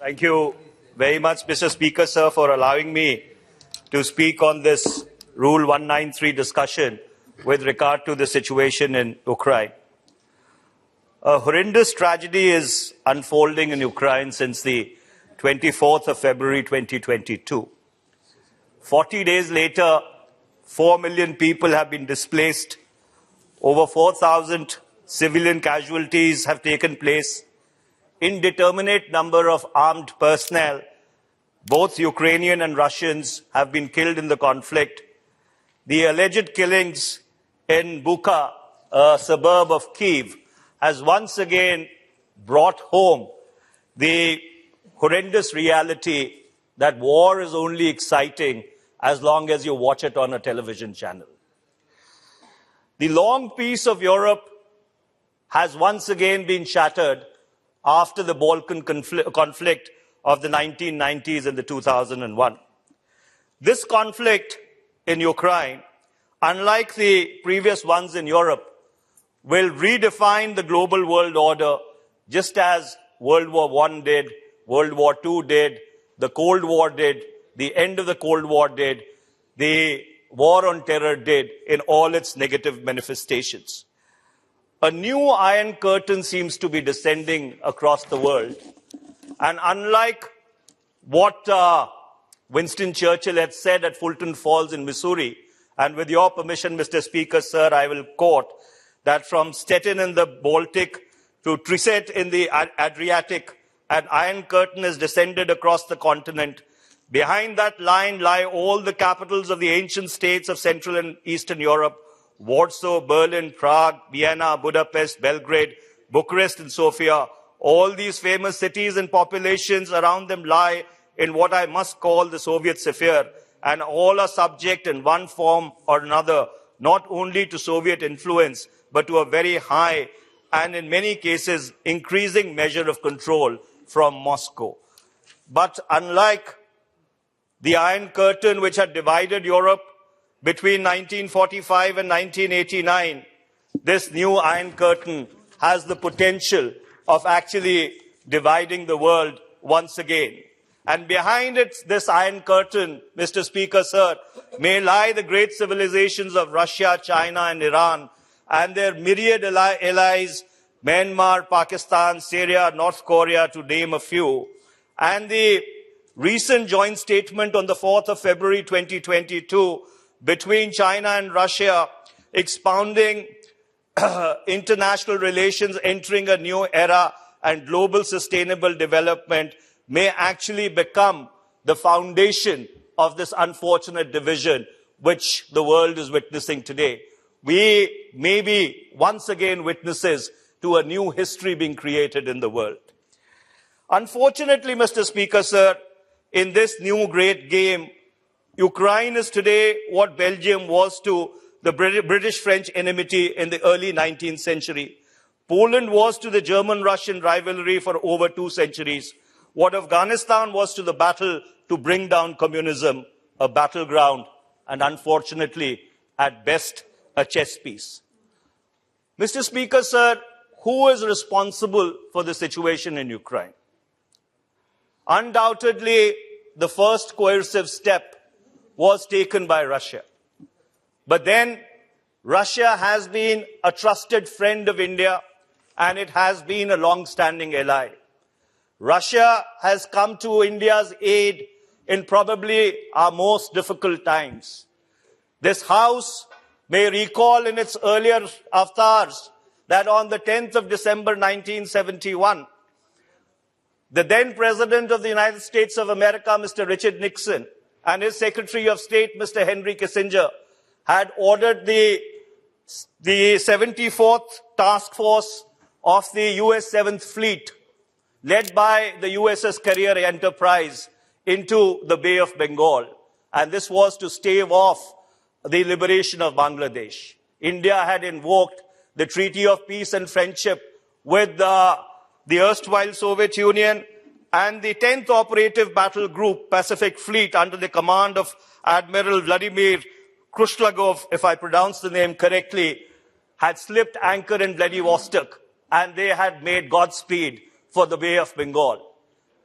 Thank you very much, Mr. Speaker, sir, for allowing me to speak on this Rule 193 discussion with regard to the situation in Ukraine. A horrendous tragedy is unfolding in Ukraine since the 24th of February 2022. 40 days later, 4 million people have been displaced. Over 4,000 civilian casualties have taken place. Indeterminate number of armed personnel, both Ukrainian and Russians, have been killed in the conflict. The alleged killings in Bucha, a suburb of Kyiv, has once again brought home the horrendous reality that war is only exciting as long as you watch it on a television channel. The long peace of Europe has once again been shattered after the Balkan conflict of the 1990s and the 2001. This conflict in Ukraine, unlike the previous ones in Europe, will redefine the global world order just as World War I did, World War II did, the Cold War did, the end of the Cold War did, the war on terror did in all its negative manifestations. A new Iron Curtain seems to be descending across the world. And unlike what Winston Churchill had said at Fulton Falls in Missouri, and with your permission, Mr. Speaker, sir, I will quote that from Stettin in the Baltic to Trieste in the Adriatic, an Iron Curtain has descended across the continent. Behind that line lie all the capitals of the ancient states of Central and Eastern Europe: Warsaw, Berlin, Prague, Vienna, Budapest, Belgrade, Bucharest, and Sofia. All these famous cities and populations around them lie in what I must call the Soviet sphere, and all are subject in one form or another, not only to Soviet influence, but to a very high and in many cases increasing measure of control from Moscow. But unlike the Iron Curtain, which had divided Europe between 1945 and 1989, this new Iron Curtain has the potential of actually dividing the world once again. And behind it, this Iron Curtain, Mr. Speaker, sir, may lie the great civilizations of Russia, China, and Iran, and their myriad allies, Myanmar, Pakistan, Syria, North Korea, to name a few. And the recent joint statement on the 4th of February 2022 between China and Russia, expounding international relations entering a new era and global sustainable development, may actually become the foundation of this unfortunate division which the world is witnessing today. We may be once again witnesses to a new history being created in the world. Unfortunately, Mr. Speaker, sir, in this new great game, Ukraine is today what Belgium was to the British-French enmity in the early 19th century. Poland was to the German-Russian rivalry for over 2 centuries. What Afghanistan was to the battle to bring down communism, a battleground, and unfortunately, at best, a chess piece. Mr. Speaker, sir, who is responsible for the situation in Ukraine? Undoubtedly, the first coercive step was taken by Russia. But then, Russia has been a trusted friend of India, and it has been a long-standing ally. Russia has come to India's aid in probably our most difficult times. This House may recall in its earlier avatars that on the 10th of December 1971, the then President of the United States of America, Mr. Richard Nixon, and his Secretary of State, Mr. Henry Kissinger, had ordered the 74th Task Force of the US 7th Fleet, led by the USS Carrier Enterprise, into the Bay of Bengal. And this was to stave off the liberation of Bangladesh. India had invoked the Treaty of Peace and Friendship with the erstwhile Soviet Union, and the 10th Operative Battle Group Pacific Fleet under the command of Admiral Vladimir Krushlagov, if I pronounce the name correctly, had slipped anchor in Vladivostok, and they had made Godspeed for the Bay of Bengal.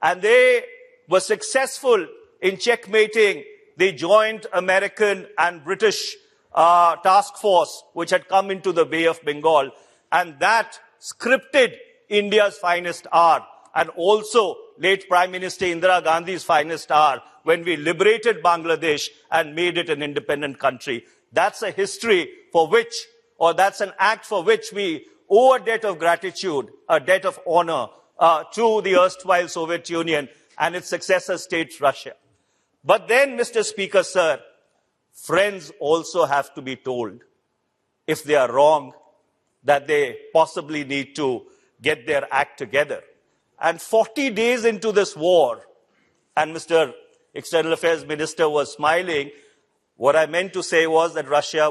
and they were successful in checkmating the joint American and British task force which had come into the Bay of Bengal, and that scripted India's finest hour and also late Prime Minister Indira Gandhi's finest hour when we liberated Bangladesh and made it an independent country. That's a history for which, or that's an act for which we owe a debt of gratitude, a debt of honor to the erstwhile Soviet Union and its successor state, Russia. But then, Mr. Speaker, sir, friends also have to be told, if they are wrong, that they possibly need to get their act together. And 40 days into this war, and Mr. External Affairs Minister was smiling, what I meant to say was that Russia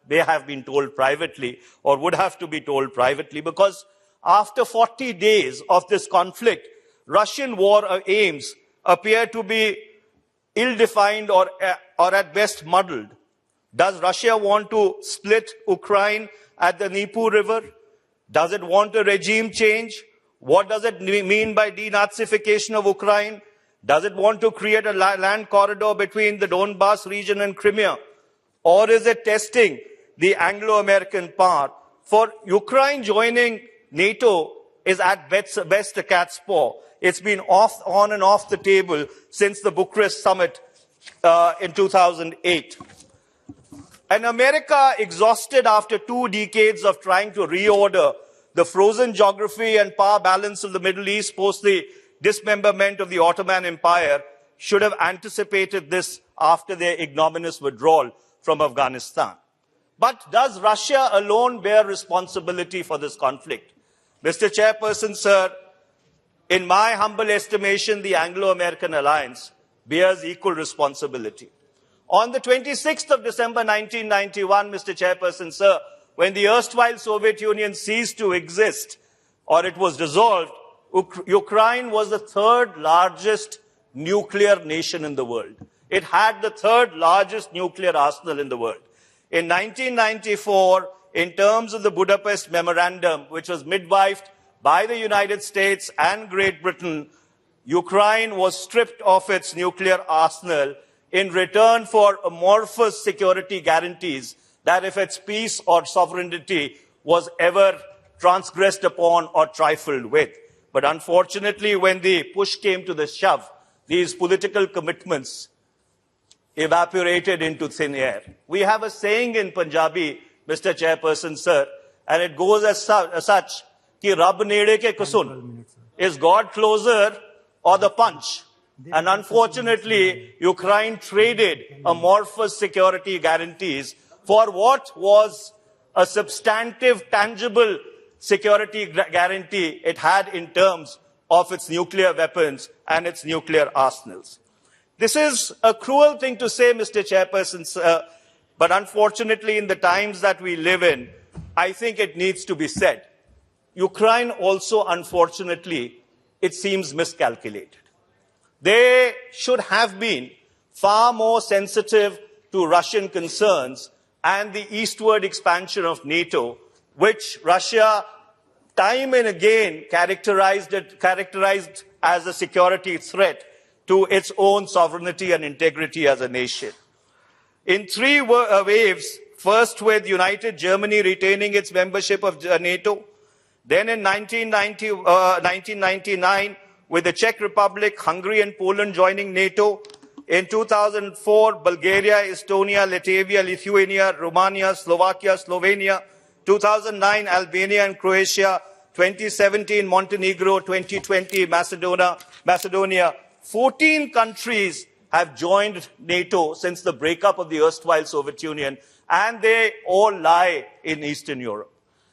may have been told privately, or would have to be told privately, because after 40 days of this conflict, Russian war aims appear to be ill-defined or at best muddled. Does Russia want to split Ukraine at the Dnieper River? Does it want a regime change? What does it mean by denazification of Ukraine? Does it want to create a land corridor between the Donbas region and Crimea? Or is it testing the Anglo-American power? For Ukraine joining NATO is at best a cat's paw. It's been on and off the table since the Bucharest summit in 2008. And America, exhausted after 2 decades of trying to reorder the frozen geography and power balance of the Middle East post the dismemberment of the Ottoman Empire, should have anticipated this after their ignominious withdrawal from Afghanistan. But does Russia alone bear responsibility for this conflict? Mr. Chairperson, sir, in my humble estimation, the Anglo-American alliance bears equal responsibility. On the 26th of December 1991, Mr. Chairperson, sir, when the erstwhile Soviet Union ceased to exist, or it was dissolved, Ukraine was the 3rd largest nuclear nation in the world. It had the 3rd largest nuclear arsenal in the world. In 1994, in terms of the Budapest Memorandum, which was midwifed by the United States and Great Britain, Ukraine was stripped of its nuclear arsenal in return for amorphous security guarantees that if its peace or sovereignty was ever transgressed upon or trifled with. But unfortunately, when the push came to the shove, these political commitments evaporated into thin air. We have a saying in Punjabi, Mr. Chairperson, sir, and it goes as such, ki Rab nede ke kusun, is God closer or the punch? And unfortunately, Ukraine traded amorphous security guarantees for what was a substantive, tangible security guarantee it had in terms of its nuclear weapons and its nuclear arsenals. This is a cruel thing to say, Mr. Chairperson, sir, but unfortunately, in the times that we live in, I think it needs to be said. Ukraine also, unfortunately, it seems miscalculated. They should have been far more sensitive to Russian concerns and the eastward expansion of NATO, which Russia time and again characterized as a security threat to its own sovereignty and integrity as a nation. In 3 waves, first with United Germany retaining its membership of NATO, then in 1999 with the Czech Republic, Hungary and Poland joining NATO, in 2004, Bulgaria, Estonia, Latvia, Lithuania, Romania, Slovakia, Slovenia, 2009, Albania and Croatia, 2017, Montenegro, 2020, Macedonia. 14 countries have joined NATO since the breakup of the erstwhile Soviet Union, and they all lie in Eastern Europe.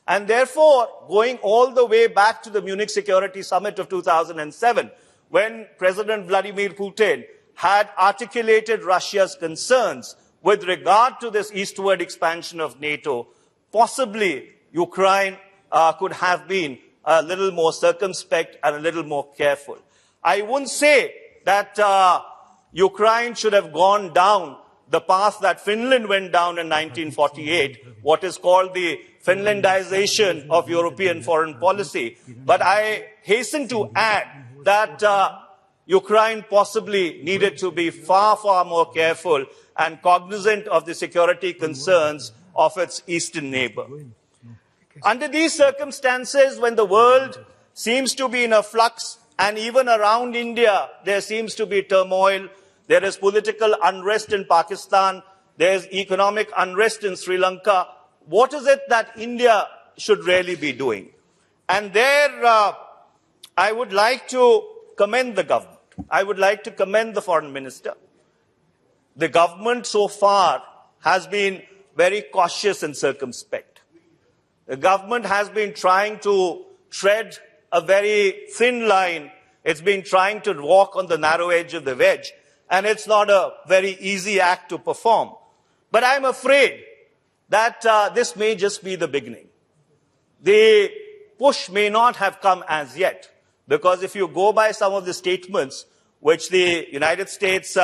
And therefore, going all the way back to the Munich Security Summit of 2007, when President Vladimir Putin had articulated Russia's concerns with regard to this eastward expansion of NATO, possibly Ukraine could have been a little more circumspect and a little more careful. I wouldn't say that Ukraine should have gone down the path that Finland went down in 1948, what is called the Finlandization of European foreign policy. But I hasten to add that Ukraine possibly needed to be far, far more careful and cognizant of the security concerns of its eastern neighbor. Under these circumstances, when the world seems to be in a flux, and even around India, there seems to be turmoil, there is political unrest in Pakistan, there is economic unrest in Sri Lanka, what is it that India should really be doing? And there, I would like to commend the government. I would like to commend the foreign minister. The government so far has been very cautious and circumspect. The government has been trying to tread a very thin line. It's been trying to walk on the narrow edge of the wedge, and it's not a very easy act to perform. But I'm afraid that this may just be the beginning. The push may not have come as yet, because if you go by some of the statements which the United States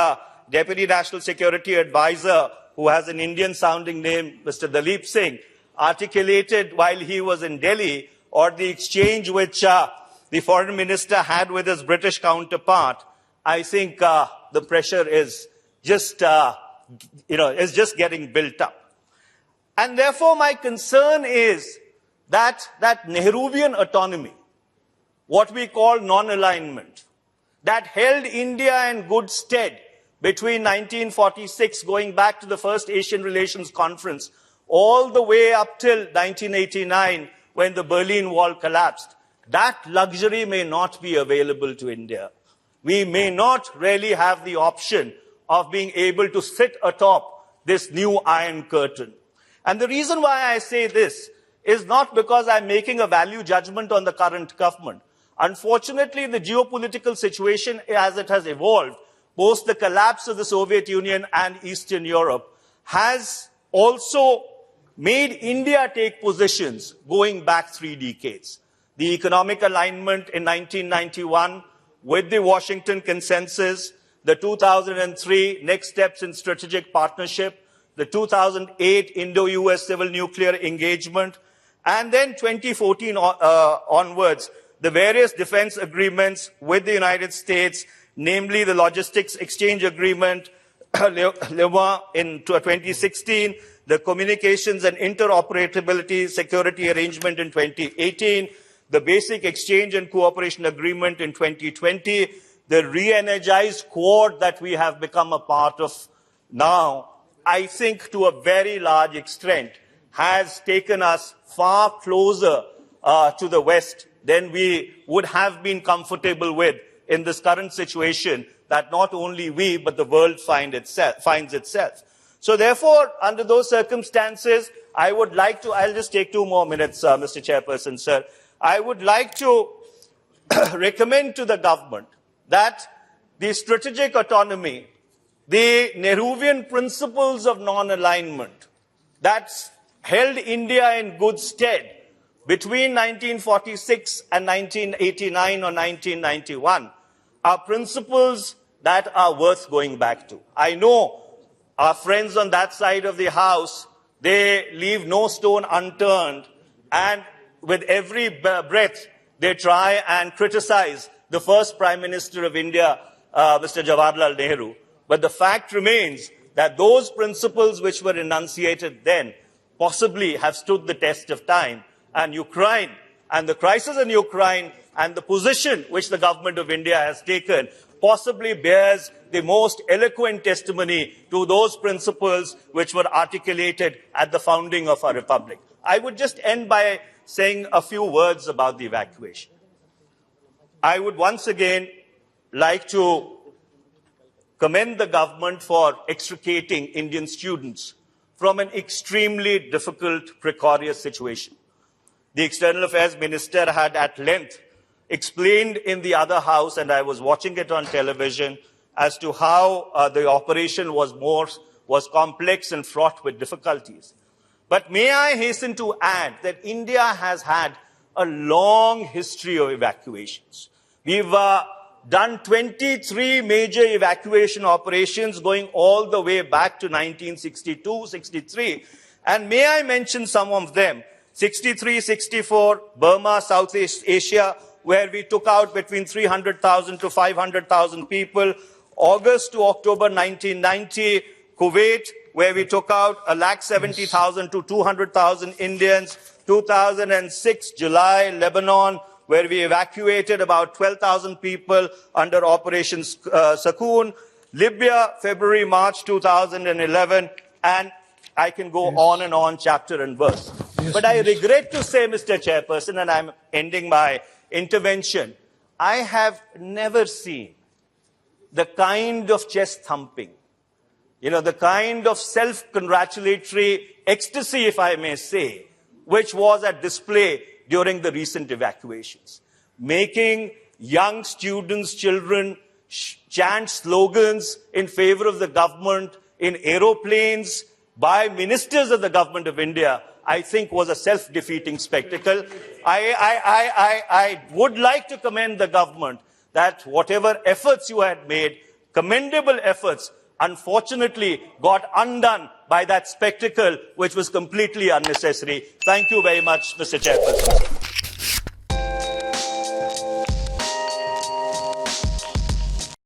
Deputy National Security Advisor, who has an Indian-sounding name, Mr. Dalip Singh, articulated while he was in Delhi, or the exchange which the foreign minister had with his British counterpart, I think the pressure is just, is just getting built up. And therefore, my concern is that Nehruvian autonomy, what we call non-alignment, that held India in good stead between 1946, going back to the first Asian Relations Conference, all the way up till 1989, when the Berlin Wall collapsed. That luxury may not be available to India. We may not really have the option of being able to sit atop this new Iron Curtain. And the reason why I say this is not because I'm making a value judgment on the current government. Unfortunately, the geopolitical situation as it has evolved, post the collapse of the Soviet Union and Eastern Europe, has also made India take positions going back 3 decades. The economic alignment in 1991 with the Washington Consensus, the 2003 next steps in strategic partnership, the 2008 Indo-US civil nuclear engagement, and then 2014 onwards, the various defense agreements with the United States, namely the Logistics Exchange Agreement, LEMA in 2016, the Communications and Interoperability Security Arrangement in 2018, the Basic Exchange and Cooperation Agreement in 2020, the re-energized Quad that we have become a part of now, I think to a very large extent has taken us far closer to the West than we would have been comfortable with in this current situation that not only we, but the world finds itself. So therefore, under those circumstances, I would like to, I'll just take 2 more minutes, Mr. Chairperson, sir. I would like to recommend to the government that the strategic autonomy, the Nehruvian principles of non-alignment that held India in good stead between 1946 and 1989 or 1991 are principles that are worth going back to. I know our friends on that side of the House, they leave no stone unturned, and with every breath, they try and criticize the first Prime Minister of India, Mr. Jawaharlal Nehru. But the fact remains that those principles which were enunciated then possibly have stood the test of time. And Ukraine, and the crisis in Ukraine, and the position which the government of India has taken possibly bears the most eloquent testimony to those principles which were articulated at the founding of our republic. I would just end by saying a few words about the evacuation. I would once again like to commend the government for extricating Indian students from an extremely difficult, precarious situation. The External Affairs Minister had at length explained in the other house, and I was watching it on television, as to how the operation was complex and fraught with difficulties. But may I hasten to add that India has had a long history of evacuations. We've done 23 major evacuation operations going all the way back to 1962, 63. And may I mention some of them? 63, 64, Burma, Southeast Asia, where we took out between 300,000 to 500,000 people. August to October 1990, Kuwait, where we took out 170,000 to 200,000 Indians. 2006, July, Lebanon, where we evacuated about 12,000 people under Operation Sakoon. Libya, February, March 2011, and I can go on and on, chapter and verse. But I regret to say, Mr. Chairperson, and I'm ending my intervention, I have never seen the kind of chest thumping, the kind of self-congratulatory ecstasy, if I may say, which was at display during the recent evacuations. Making young students, children, chant slogans in favor of the government in aeroplanes by ministers of the government of India, I think was a self-defeating spectacle. I would like to commend the government that whatever efforts you had made, commendable efforts, unfortunately got undone by that spectacle which was completely unnecessary. Thank you very much, Mr. Chairperson.